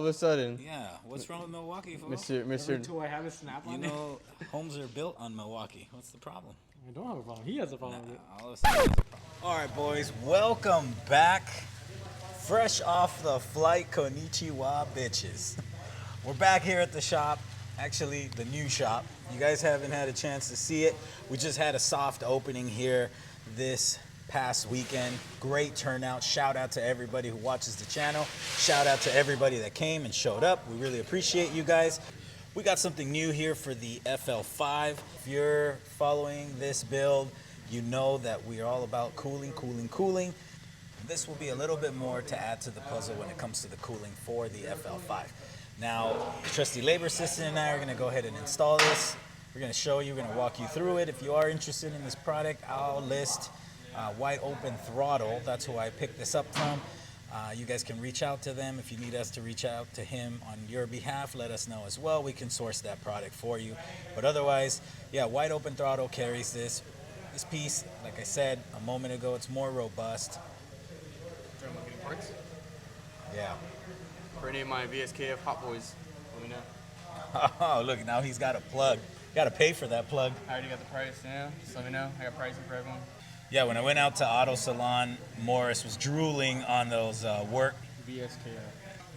of a sudden. Yeah, what's wrong with Milwaukee, folks? Mr. Until I have a snap on You it. know, homes are built on Milwaukee. What's the problem? I don't have a problem. He has a problem with it. All of a sudden, there's a problem. All right, boys, welcome back. Fresh off the flight, konnichiwa, bitches. We're back here at the shop, actually the new shop. You guys haven't had a chance to see it. We just had a soft opening here this past weekend. Great turnout. Shout out to everybody who watches the channel. Shout out to everybody that came and showed up. We really appreciate you guys. We got something new here for the FL5. If you're following this build, you know that we are all about cooling. This will be a little bit more to add to the puzzle when it comes to the cooling for the FL5. Now, trusty labor assistant and I are gonna go ahead and install this. We're gonna show you, we're gonna walk you through it. If you are interested in this product, I'll list Wide Open Throttle. That's who I picked this up from. You guys can reach out to them. If you need us to reach out to him on your behalf, let us know as well. We can source that product for you. But otherwise, yeah, Wide Open Throttle carries this. This piece, like I said a moment ago, it's more robust. Getting parts Yeah. for any of my VSKF Hot Boys. Let me know. Oh, look, now he's got a plug. Got to pay for that plug. I already got the price. Yeah, just let me know. I got pricing for everyone. Yeah, when I went out to Auto Salon, Morris was drooling on those work. VSKF.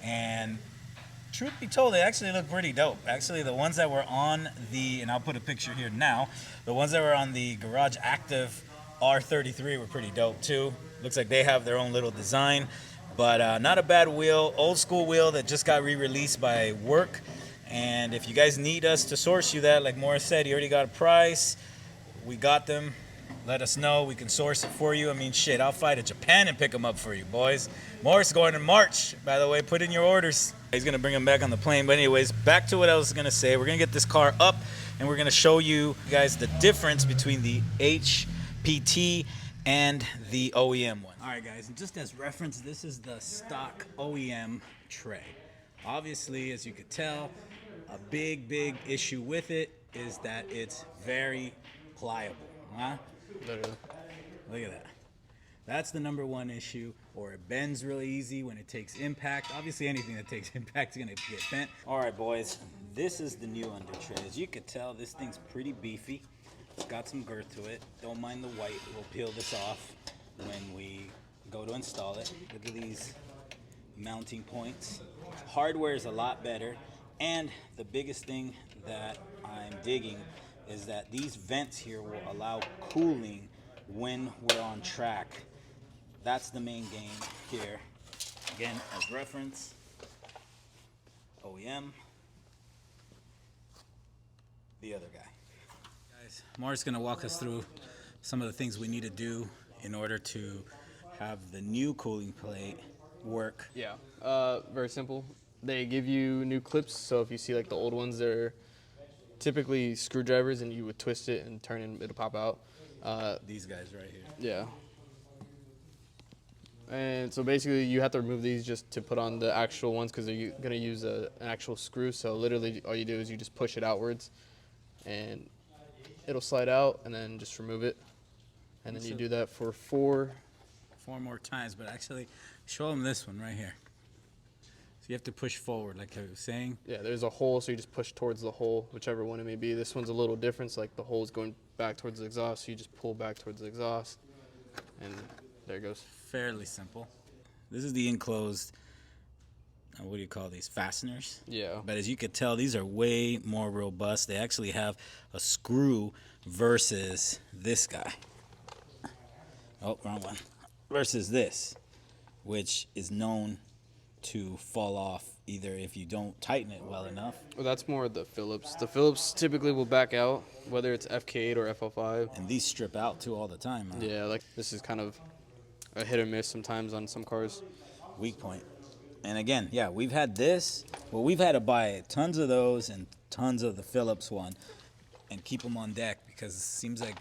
And truth be told, they actually look pretty dope. Actually, the ones that were on the, and I'll put a picture here now, the ones that were on the Garage Active R33 were pretty dope too. Looks like they have their own little design, but not a bad wheel. Old school wheel that just got re-released by Work. And if you guys need us to source you that, like Morris said, he already got a price. We got them. Let us know. We can source it for you. I mean, shit, I'll fly to Japan and pick them up for you, boys. Morris going in March, by the way. Put in your orders. He's going to bring them back on the plane. But anyways, back to what I was going to say. We're going to get this car up, and we're going to show you guys the difference between the HPT and the OEM one. All right, guys, and just as reference, this is the stock OEM tray. Obviously, as you could tell, a big issue with it is that it's very pliable, huh? Literally. Look at that. That's the number one issue. Or it bends really easy when it takes impact. Obviously, anything that takes impact is going to get bent. All right, boys, this is the new under tray. As you could tell, this thing's pretty beefy. It's got some girth to it. Don't mind the white. We'll peel this off when we go to install it. Look at these mounting points. Hardware is a lot better. And the biggest thing that I'm digging is that these vents here will allow cooling when we're on track. That's the main game here. Again, as reference, OEM, the other guy. Guys, Mark's gonna walk us through some of the things we need to do in order to have the new cooling plate work. Yeah. Very simple. They give you new clips, so if you see like the old ones, they're typically screwdrivers, and you would twist it and turn it, and it'll pop out. These guys right here. Yeah. And so basically, you have to remove these just to put on the actual ones because they're gonna use an actual screw. So literally, all you do is you just push it outwards, and it'll slide out, and then just remove it. And then you do that for four more times, but actually show them this one right here. So you have to push forward, like I was saying. Yeah, there's a hole, so you just push towards the hole, whichever one it may be. This one's a little different, so like the hole's going back towards the exhaust, so you just pull back towards the exhaust, and there it goes. Fairly simple. This is the enclosed, what do you call these, fasteners? Yeah. But as you could tell, these are way more robust. They actually have a screw versus this guy. Oh, wrong one. Versus this, which is known to fall off either if you don't tighten it well enough. Well, that's more the Phillips. The Phillips typically will back out, whether it's FK8 or FL5. And these strip out too all the time. Huh? Yeah, like this is kind of a hit or miss sometimes on some cars. Weak point. And again, yeah, we've had this. Well, we've had to buy tons of those and tons of the Phillips one and keep them on deck because it seems like,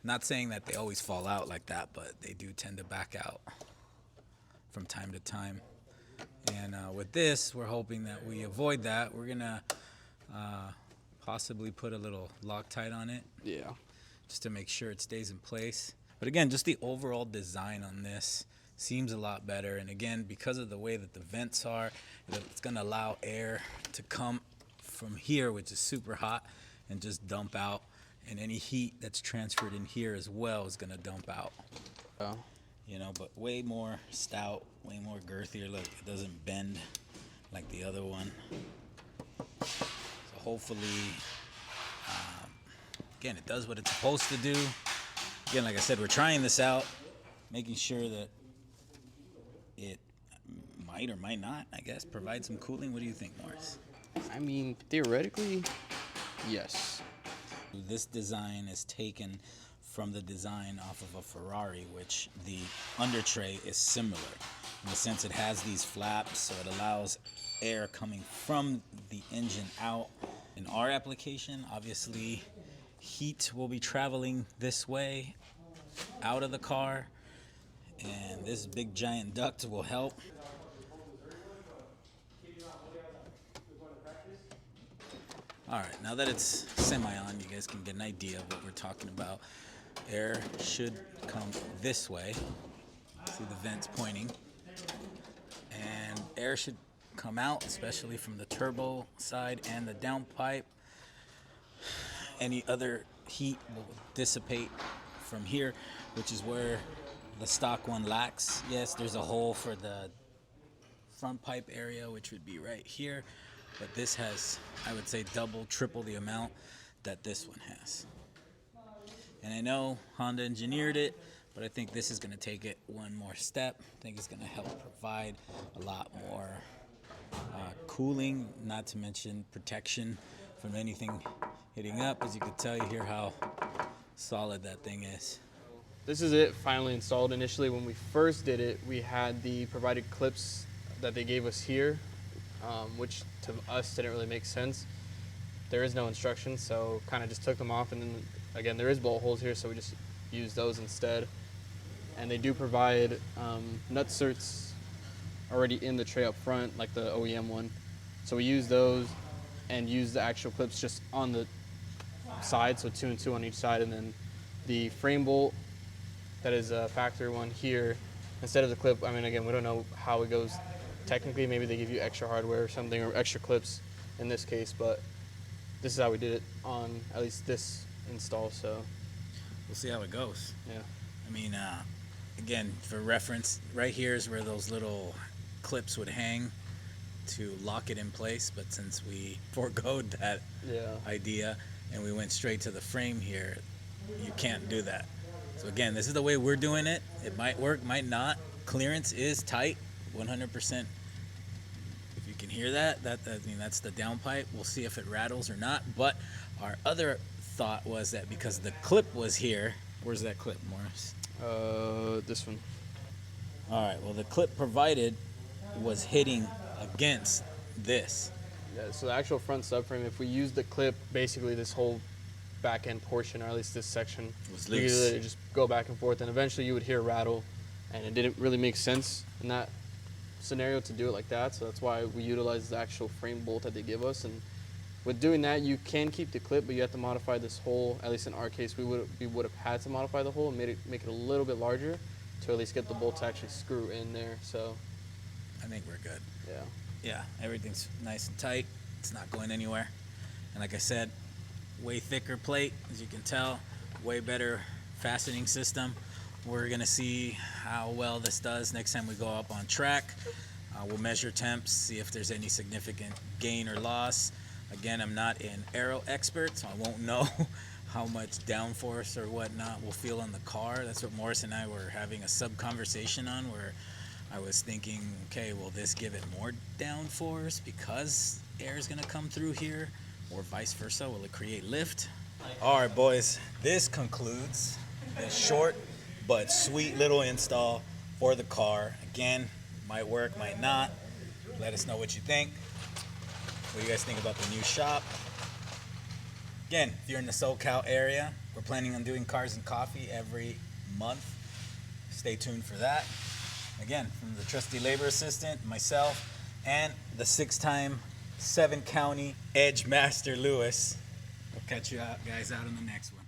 not saying that they always fall out like that, but they do tend to back out from time to time. And with this, we're hoping that we avoid that. We're gonna possibly put a little Loctite on it. Yeah. Just to make sure it stays in place. But again, just the overall design on this seems a lot better. And again, because of the way that the vents are, it's going to allow air to come from here, which is super hot, and just dump out. And any heat that's transferred in here as well is going to dump out. Oh. You know, but way more stout, way more girthier. Look, it doesn't bend like the other one. So hopefully, again, it does what it's supposed to do. Again, like I said, we're trying this out, making sure that it might or might not, I guess, provide some cooling. What do you think, Morris? I mean, theoretically, yes. This design is taken from the design off of a Ferrari, which the under tray is similar in the sense it has these flaps, so it allows air coming from the engine out. In our application, obviously, heat will be traveling this way out of the car, and this big giant duct will help. All right, now that it's semi-on, you guys can get an idea of what we're talking about. Air should come this way. See the vents pointing. And air should come out, especially from the turbo side and the downpipe. Any other heat will dissipate from here, which is where the stock one lacks. Yes, there's a hole for the front pipe area, which would be right here. But this has, I would say, double, triple the amount that this one has. And I know Honda engineered it, but I think this is going to take it one more step. I think it's going to help provide a lot more cooling, not to mention protection from anything hitting up. As you can tell, you hear how solid that thing is. This is it finally installed. Initially, when we first did it, we had the provided clips that they gave us here, which to us didn't really make sense. There is no instructions, so kind of just took them off, and then again, there is bolt holes here, so we just use those instead. And they do provide nut certs already in the tray up front, like the OEM one. So we use those and use the actual clips just on the side, so 2 and 2 on each side, and then the frame bolt that is a factory one here instead of the clip. I mean, again, we don't know how it goes technically. Maybe they give you extra hardware or something, or extra clips in this case, but this is how we did it on at least this install. So We'll see how it goes. yeah. I mean, again, for reference, right here is where those little clips would hang to lock it in place. But since we foregoed that idea and we went straight to the frame here, you can't do that. So again, this is the way we're doing it. It might work, might not. Clearance is tight, 100%. If you can hear that, I mean, that's the downpipe. We'll see if it rattles or not. But our other thought was that because the clip was here, where's that clip, Morris? This one. All right, well, the clip provided was hitting against this. Yeah, so the actual front subframe, if we use the clip, basically this whole back end portion, or at least this section, Was you could loose. literally just go back and forth, and eventually you would hear a rattle, and it didn't really make sense in that scenario to do it like that. So that's why we utilize the actual frame bolt that they give us. And with doing that, you can keep the clip, but you have to modify this hole. At least in our case, we would have had to modify the hole and make it a little bit larger to at least get the bolt to actually screw in there. So I think we're good. yeah. Yeah, everything's nice and tight. It's not going anywhere. And like I said, way thicker plate, as you can tell, way better fastening system. We're gonna see how well this does next time we go up on track. We'll measure temps, see if there's any significant gain or loss. Again, I'm not an aero expert, so I won't know how much downforce or whatnot will feel on the car. That's what Morris and I were having a sub-conversation on, where I was thinking, okay, will this give it more downforce because air is gonna come through here, or vice versa? Will it create lift? All right, boys, this concludes the short but sweet little install for the car. Again, might work, might not. Let us know what you think. What do you guys think about the new shop? Again, if you're in the SoCal area, we're planning on doing Cars and Coffee every month. Stay tuned for that. Again, from the trusty labor assistant, myself, and the 6-time 7-county Edge Master Lewis. We'll catch you guys out on the next one.